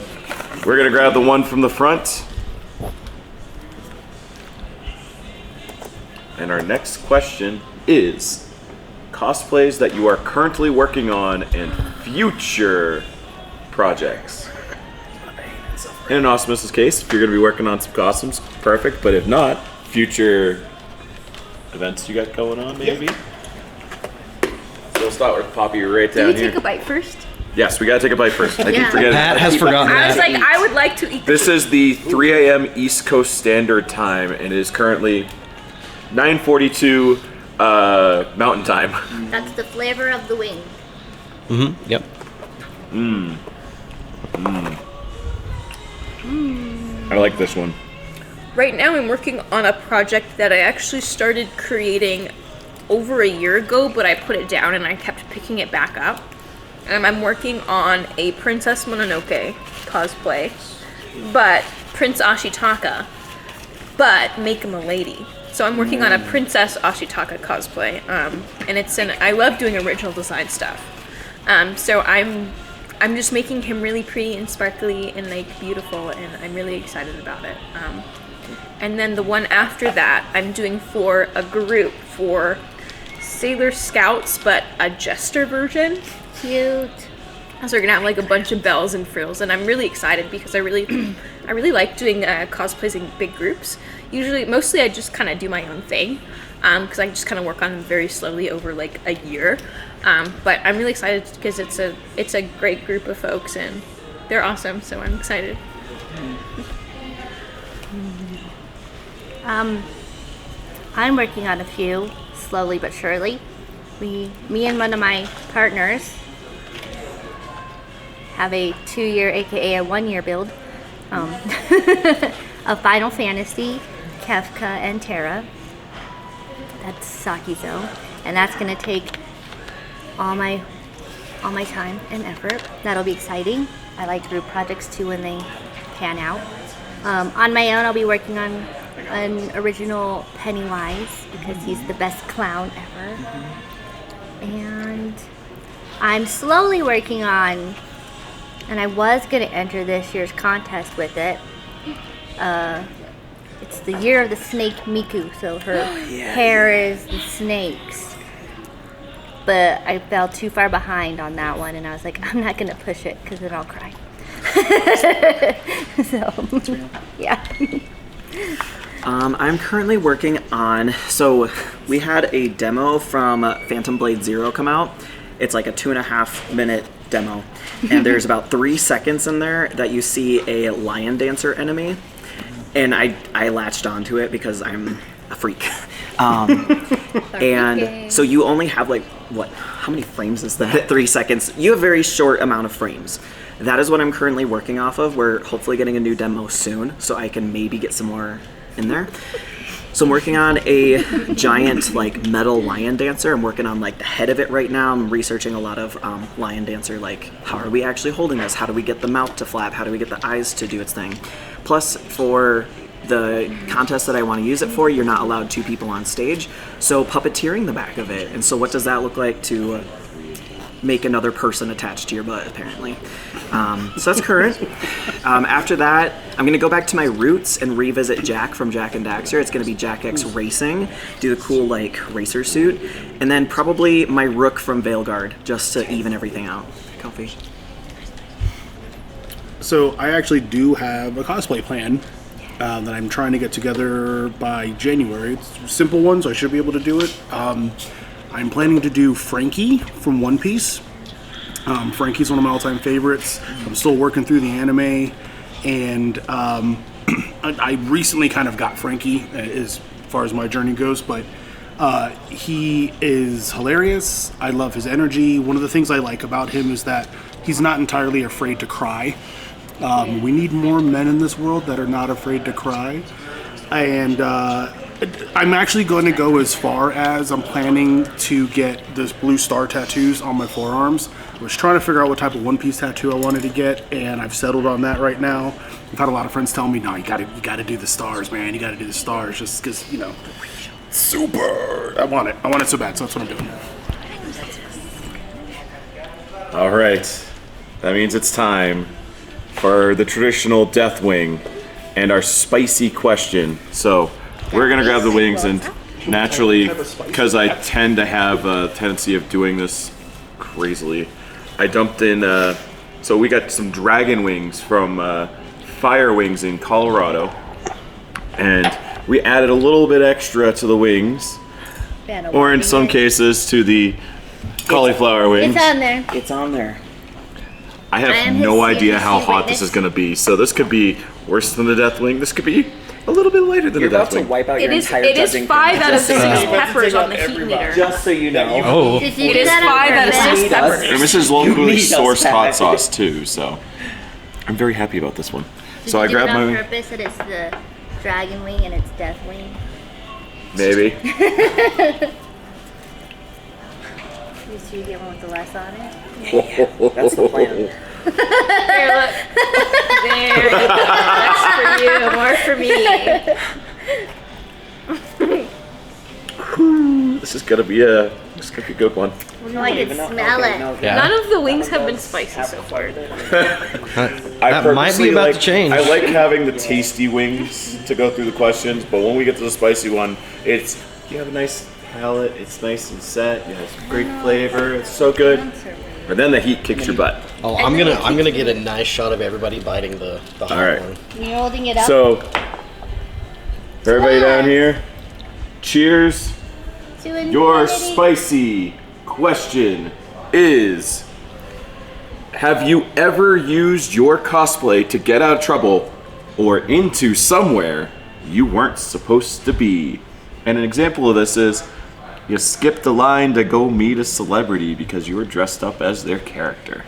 we're gonna grab the one from the front. And our next question is cosplays that you are currently working on and future projects. In Awesomus's case, if you're going to be working on some costumes, perfect. But if not, future events you got going on, maybe? So we'll start with Poppy right down Do we here. take a bite first? Yes, we got to take a bite first. I keep Yeah. forgetting. Pat has forgotten I was that. like, I would like to eat This is the 3 a.m. East Coast Standard Time, and it is currently 9:42 Mountain Time. That's the flavor of the wing. Mm-hmm. Yep. I like this one. Right now I'm working on a project that I actually started creating over a year ago, but I put it down and I kept picking it back up. I'm working on a Princess Mononoke cosplay, but Prince Ashitaka, but make him a lady. So I'm working on a Princess Ashitaka cosplay, and I love doing original design stuff. So I'm just making him really pretty and sparkly and like beautiful, and I'm really excited about it. And then the one after that, I'm doing for a group for Sailor Scouts, but a jester version. Cute. So we're gonna have like a bunch of bells and frills, and I'm really excited because I really like doing cosplays in big groups. Mostly I just kind of do my own thing, because I just kind of work on them very slowly over like a year. But I'm really excited because it's a great group of folks and they're awesome. So I'm excited. I'm working on a few, slowly but surely. Me and one of my partners have a 2-year, aka a 1-year build of Final Fantasy, Kefka, and Terra. That's Sakizo, and that's gonna take all my time and effort. That'll be exciting. I like group projects too when they pan out. On my own, I'll be working on an original Pennywise because he's the best clown ever. And I'm slowly working on, and I was gonna enter this year's contest with it. It's the year of the snake Miku, so her hair is the snakes. But I fell too far behind on that one, and I was like, I'm not gonna push it because then I'll cry. So, yeah. I'm currently working on, so we had a demo from Phantom Blade Zero come out. It's like a 2.5 minute demo, and there's about 3 seconds in there that you see a lion dancer enemy, and I latched onto it because I'm a freak. And so you only have like, how many frames is that at 3 seconds? You have a very short amount of frames. That is what I'm currently working off of. We're hopefully getting a new demo soon, so I can maybe get some more in there. So I'm working on a giant like metal lion dancer. I'm working on like the head of it right now. I'm researching a lot of lion dancer, like how are we actually holding this? How do we get the mouth to flap? How do we get the eyes to do its thing? Plus for the contest that I want to use it for, you're not allowed 2 people on stage. So puppeteering the back of it. And so what does that look like to make another person attached to your butt, apparently. So that's current. After that, I'm going to go back to my roots and revisit Jack from Jak and Daxter. It's going to be Jak X Racing, do the cool like racer suit, and then probably my Rook from Veilguard, just to even everything out. Coffee. So I actually do have a cosplay plan that I'm trying to get together by January. It's a simple one, so I should be able to do it. I'm planning to do Frankie from One Piece. Frankie's one of my all-time favorites. I'm still working through the anime, and I recently kind of got Frankie as far as my journey goes, but he is hilarious. I love his energy. One of the things I like about him is that he's not entirely afraid to cry. We need more men in this world that are not afraid to cry, and I'm actually going to go as far as I'm planning to get this blue star tattoos on my forearms. I was trying to figure out what type of One Piece tattoo I wanted to get, and I've settled on that right now. I've had a lot of friends tell me, no, you gotta do the stars, man. You gotta do the stars, just because, you know, super. I want it so bad, so that's what I'm doing. All right. That means it's time for the traditional death wing and our spicy question. So we're going to grab the wings, and naturally, because I tend to have a tendency of doing this crazily, I dumped in, so we got some dragon wings from Fire Wings in Colorado, and we added a little bit extra to the wings, or in some cases to the cauliflower wings. It's on there. It's on there. I have no idea how hot this is going to be, so this could be worse than the death wing. This could be a little bit lighter than You're the about death to wing. wipe out your entire It is judging 5 out of 6 panel. peppers on the heat meter. Just so you know. Oh. Did you It do is that on 5 out of purpose? 6 peppers. And this is You locally need us sourced hot back. sauce too, so I'm very happy about this one. Did So you I do grabbed it on my purpose that it's the dragon wing and it's death wing? maybe. You get one with the less on it? That's the plan. Here, look. There. That's for you. More for me. This is gonna be a good one. No, I can smell it. Yeah. None of the wings have been spicy so far. That might be about to change. I like having the tasty wings to go through the questions, but when we get to the spicy one, you have a nice palate. It's nice and set. It has great flavor. It's so good. And then the heat kicks your butt. Oh, I'm gonna get a nice shot of everybody biting the hot right. one. You're holding it up? So, for everybody down here, cheers. To Your infinity. spicy question is: have you ever used your cosplay to get out of trouble or into somewhere you weren't supposed to be? And an example of this is you skipped a line to go meet a celebrity because you were dressed up as their character.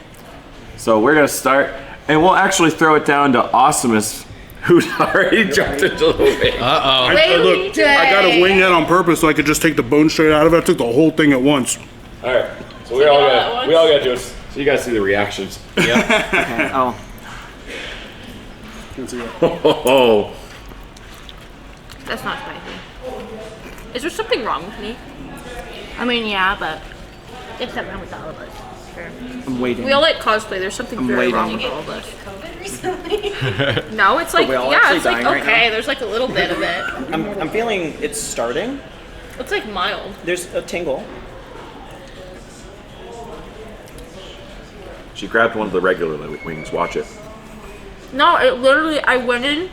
So we're gonna start, and we'll actually throw it down to Awesomus, who's already jumped into the wing. Uh-oh. Look, I got to wing that on purpose so I could just take the bone straight out of it. I took the whole thing at once. All right, so we all got to do it. So you guys see the reactions. Okay. Oh. Oh. That's not spicy. Is there something wrong with me? I mean, yeah, but there's something wrong with all of us. Sure. I'm waiting. We all like cosplay. There's something very waiting. wrong with all of us. No, it's like, we all yeah, actually it's like, dying right okay, now? there's like a little bit of it. I'm feeling it's starting. It's like mild. There's a tingle. She grabbed one of the regular wings. Watch it. No, it literally, I went in,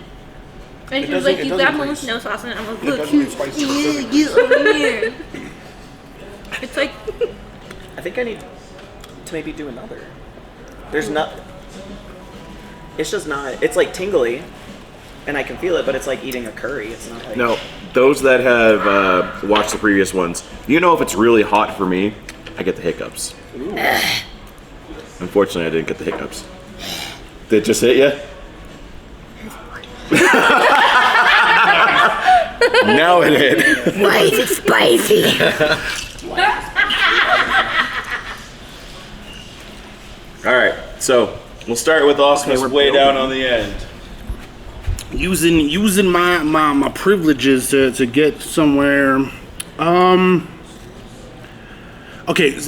and she was like, it you doesn't got one with taste- no sauce in it. I'm like, It look, doesn't taste spicy. you over here. It's like, I think I need to maybe do another. There's not. It's just not. It's like tingly, and I can feel it, but it's like eating a curry. It's not like. No, those that have watched the previous ones, you know if it's really hot for me, I get the hiccups. Unfortunately, I didn't get the hiccups. Did it just hit you? Now it hit. Why is it spicy? All right, so we'll start with Awesomus we're way building. down on the end. Using my privileges to get somewhere. Okay,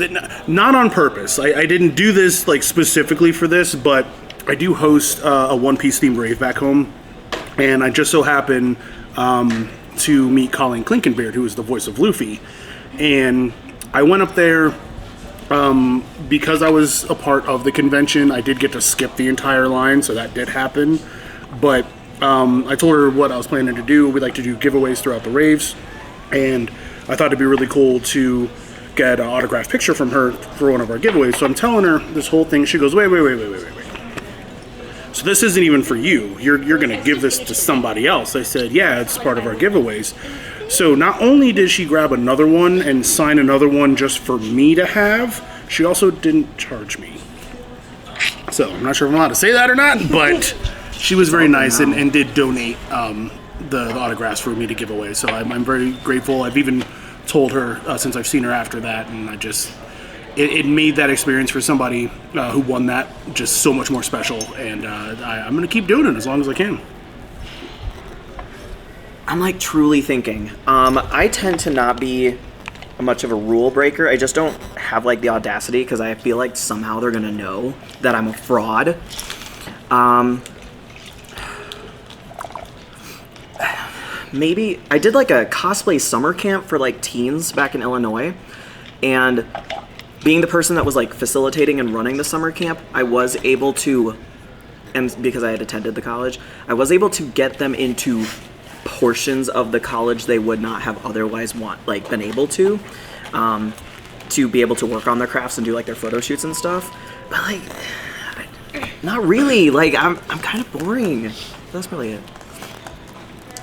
not on purpose. I didn't do this like specifically for this, but I do host a One Piece themed rave back home, and I just so happened to meet Colleen Klinkenbeard, who is the voice of Luffy, and I went up there. Because I was a part of the convention, I did get to skip the entire line, so that did happen. But I told her what I was planning to do. We'd like to do giveaways throughout the raves, and I thought it'd be really cool to get an autographed picture from her for one of our giveaways. So I'm telling her this whole thing. She goes, wait. So this isn't even for you. You're gonna give this to somebody else. I said, yeah, it's part of our giveaways. So not only did she grab another one and sign another one just for me to have, she also didn't charge me. So I'm not sure if I'm allowed to say that or not, but she was very nice and did donate the autographs for me to give away. So I'm very grateful. I've even told her since I've seen her after that, and it made that experience for somebody who won that just so much more special. And I'm going to keep doing it as long as I can. I'm like truly thinking. I tend to not be much of a rule breaker. I just don't have like the audacity because I feel like somehow they're gonna know that I'm a fraud. Maybe I did like a cosplay summer camp for like teens back in Illinois, and being the person that was like facilitating and running the summer camp, I was able to, and because I had attended the college, I was able to get them into portions of the college they would not have otherwise been able to be able to work on their crafts and do like their photo shoots and stuff. But like, not really. Like I'm kind of boring. That's really it.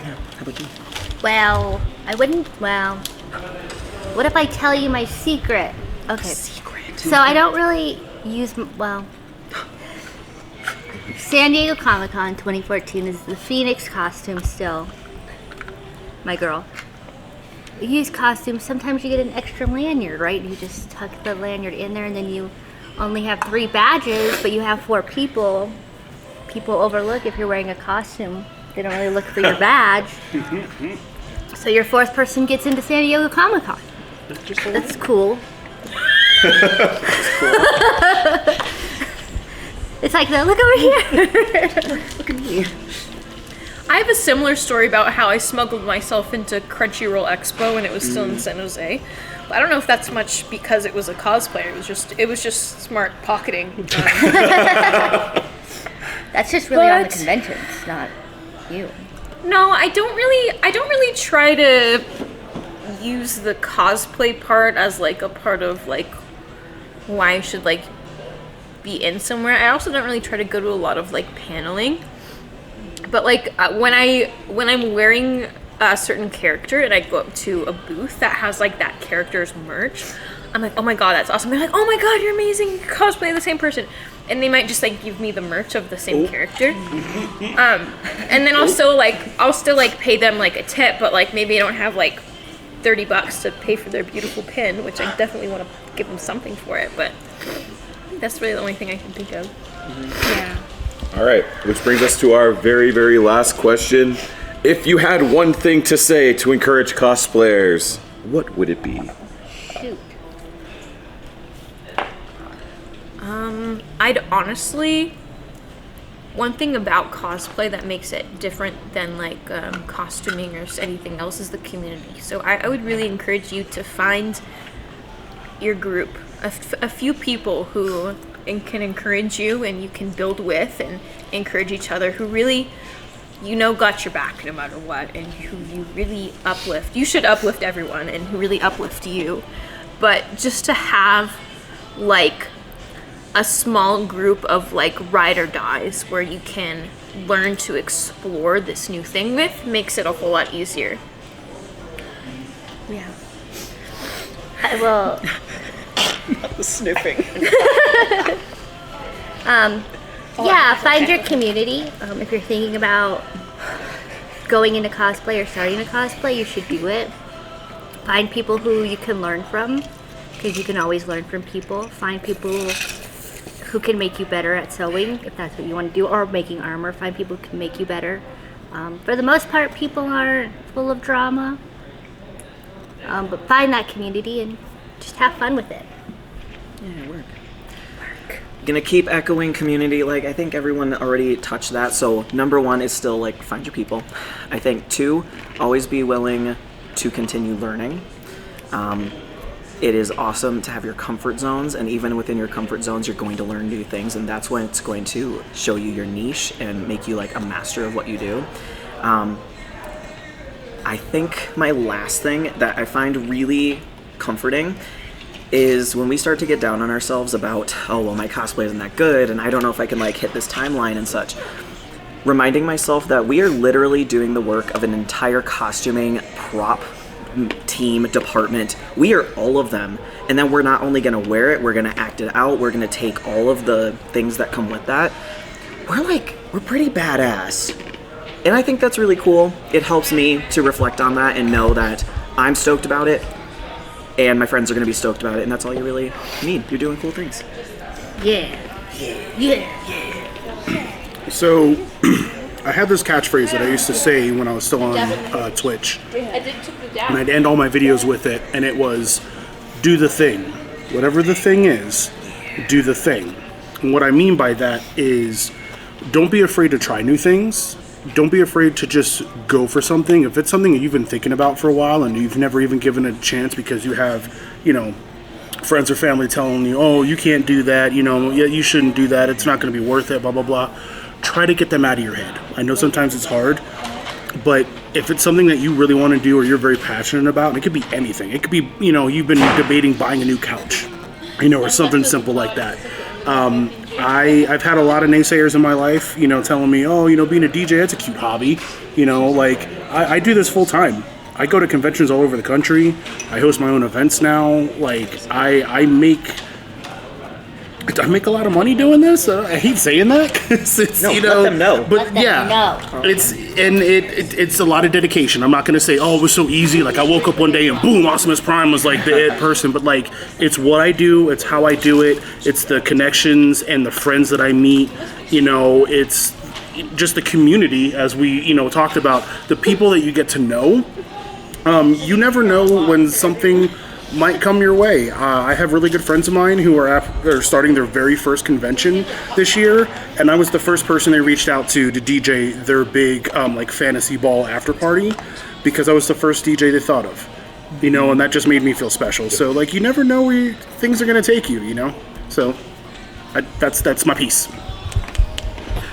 Yeah. How about you? Well, I wouldn't. Well, what if I tell you my secret? Okay. Secret. So I don't really use. Well, San Diego Comic-Con 2014 is the Phoenix costume still. My girl. You use costumes. Sometimes you get an extra lanyard, right? You just tuck the lanyard in there, and then you only have 3 badges, but you have 4 people. People overlook if you're wearing a costume. They don't really look for your badge. So your 4th person gets into San Diego Comic-Con. That's cool. It's like, look over here. Look at me. I have a similar story about how I smuggled myself into Crunchyroll Expo when it was still in San Jose. But I don't know if that's much because it was a cosplayer. It was just smart pocketing. That's just really on the conventions, not you. No, I don't really try to use the cosplay part as like a part of like why I should like be in somewhere. I also don't really try to go to a lot of like paneling. But like when I'm wearing a certain character and I go up to a booth that has like that character's merch, I'm like, oh my god, that's awesome. They're like, oh my god, you're amazing, you cosplay the same person. And they might just like give me the merch of the same character. And then also like I'll still like pay them like a tip, but like maybe I don't have like $30 to pay for their beautiful pin, which I definitely want to give them something for it. But I think that's really the only thing I can think of. Yeah. All right, which brings us to our very, very last question. If you had one thing to say to encourage cosplayers, what would it be? Shoot. I'd honestly, one thing about cosplay that makes it different than like costuming or anything else is the community. So I would really encourage you to find your group, a few people who can encourage you and you can build with and encourage each other, who really, got your back no matter what, and who you really uplift. You should uplift everyone, and who really uplift you. But just to have like a small group of like ride or dies where you can learn to explore this new thing with makes it a whole lot easier. Yeah. I will. Not the sniffing. Yeah, find your community. If you're thinking about going into cosplay or starting a cosplay, you should do it. Find people who you can learn from, because you can always learn from people. Find people who can make you better at sewing, if that's what you want to do, or making armor. Find people who can make you better. For the most part, people aren't full of drama. But find that community and just have fun with it. Yeah, work. Gonna keep echoing community. Like, I think everyone already touched that. So number 1 is still like find your people. I think 2, always be willing to continue learning. It is awesome to have your comfort zones, and even within your comfort zones, you're going to learn new things, and that's when it's going to show you your niche and make you like a master of what you do. I think my last thing that I find really comforting is when we start to get down on ourselves about, oh, well, my cosplay isn't that good, and I don't know if I can like hit this timeline and such. Reminding myself that we are literally doing the work of an entire costuming prop team department. We are all of them, and then we're not only going to wear it, we're going to act it out, we're going to take all of the things that come with that. We're pretty badass, and I think that's really cool. It helps me to reflect on that and know that I'm stoked about it, and my friends are going to be stoked about it, and that's all you really need. You're doing cool things. Yeah. So, I had this catchphrase that I used to say when I was still on Twitch, and I'd end all my videos with it, and it was, do the thing. Whatever the thing is, do the thing. And what I mean by that is, don't be afraid to try new things. Don't be afraid to just go for something. If it's something that you've been thinking about for a while and you've never even given it a chance because you have, you know, friends or family telling you, oh, you can't do that, you know, yeah, you shouldn't do that, it's not going to be worth it, blah, blah, blah. Try to get them out of your head. I know sometimes it's hard, but if it's something that you really want to do or you're very passionate about, and it could be anything. It could be, you know, you've been debating buying a new couch, you know, or something simple like that. I've had a lot of naysayers in my life, you know, telling me, oh, you know, being a DJ, that's a cute hobby. You know, like, I do this full time. I go to conventions all over the country. I host my own events now. Like, I make a lot of money doing this. I hate saying that because it's, No, you know, let them know. but it's a lot of dedication. I'm not going to say, oh, it was so easy. Like, I woke up one day and boom, Awesomus Prime was like the it person. But like, it's what I do. It's how I do it. It's the connections and the friends that I meet. You know, it's just the community, as we, you know, talked about, the people that you get to know. You never know when something might come your way. I have really good friends of mine who are starting their very first convention this year, and I was the first person they reached out to DJ their big like fantasy ball after party, because I was the first DJ they thought of, you know, and that just made me feel special. So like, you never know where things are gonna take you, you know. So that's my piece.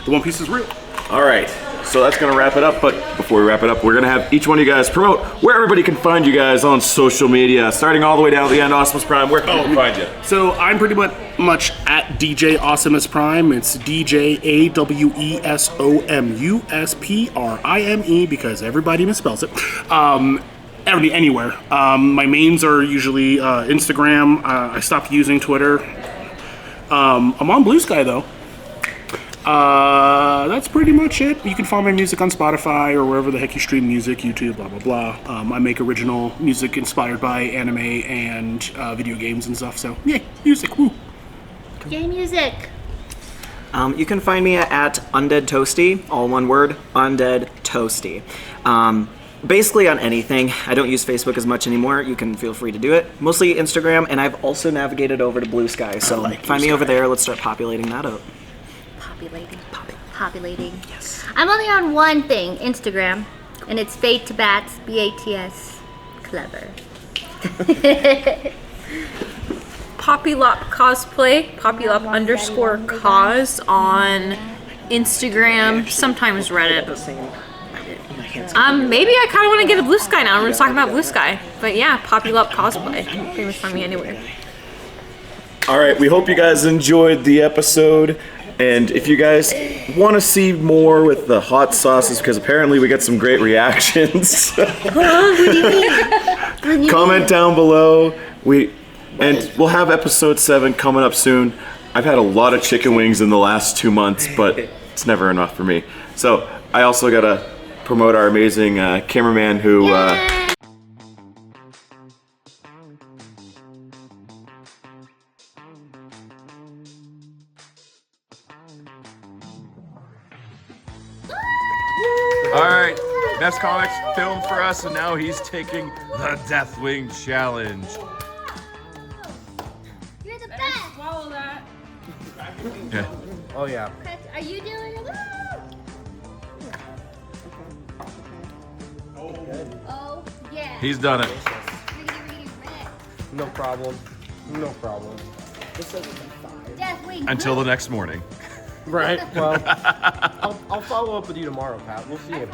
The One Piece is real. All right, so that's gonna wrap it up, but before we wrap it up, we're gonna have each one of you guys promote where everybody can find you guys on social media, starting all the way down to the end. Awesomus Prime, where can people find you? So I'm pretty much at DJ Awesomus Prime. It's DJ AWESOMUSPRIME because everybody misspells it. Anywhere. My mains are usually Instagram. I stopped using Twitter. I'm on Blue Sky though. That's pretty much it. You can find my music on Spotify or wherever the heck you stream music, YouTube, blah, blah, blah. I make original music inspired by anime and video games and stuff, so yeah, music, woo. Yay, music. You can find me at undeadtoasty, all one word, undeadtoasty. Basically on anything. I don't use Facebook as much anymore. You can feel free to do it. Mostly Instagram, and I've also navigated over to Blue Sky, so find me over there. Let's start populating that up. Populating. Yes. I'm only on one thing, Instagram, and it's FadetoBats, BATS. Clever. Poppylop Cosplay, Poppylop _cos on Instagram, sometimes Reddit. Maybe I kind of want to get a Blue Sky now. Everyone's talking about Blue Sky. But yeah, Poppylop Cosplay. You can pretty much find me anywhere. All right, we hope you guys enjoyed the episode. And if you guys want to see more with the hot sauces, because apparently we get some great reactions, comment down below. We'll have episode 7 coming up soon. I've had a lot of chicken wings in the last 2 months, but it's never enough for me. So I also gotta promote our amazing cameraman who. Alright, Nest Comics filmed for us, and now he's taking the Deathwing Challenge. You're the best. Swallow that. Yeah. Oh yeah. Are you doing it? Oh, yeah. He's done it. No problem. No problem. Deathwing. Until the next morning. Right. Well, I'll follow up with you tomorrow, Pat. We'll see you.